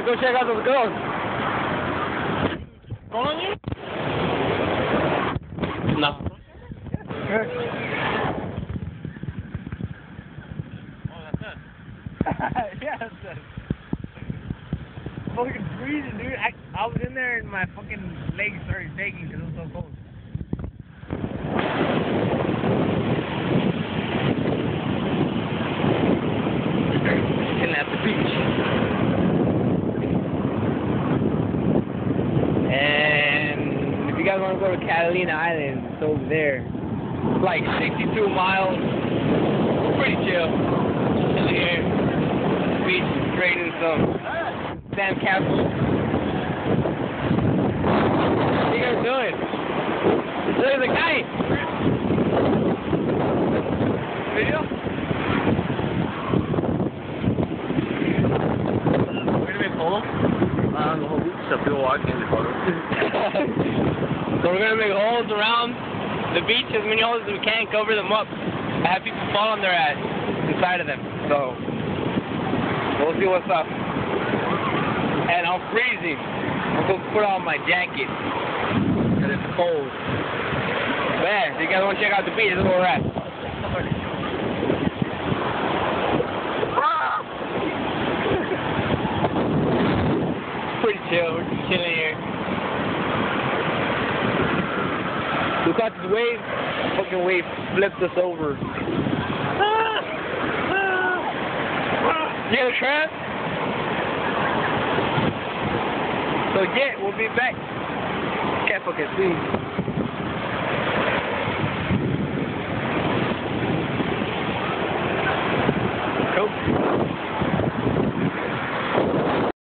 let's go check out those girls. Calling you? No. Oh, that's it. Yeah, that's it. Fucking freezing, dude. I was in there and my fucking legs started shaking because it was so cold. Chilling at the beach. And if you guys want to go to Catalina Island, it's over there. It's like 62 miles. Pretty chill. Chilling here. Beach, trading some sand castles. What are you guys doing? There's a kite! Video? We're gonna make polo? The whole week, so people walking in the photo. So we're gonna make holes around the beach, as many holes as we can, cover them up. I have people fall on their ass inside of them. So we'll see what's up. And I'm freezing. I'm gonna put on my jacket because it's cold. But yeah, if you guys want to check out the beach, this is where we're at. Pretty chill. We're just chilling here. We caught this wave. Fucking wave flipped us over. You got a trap? So yeah, we'll be back. Can't fucking see.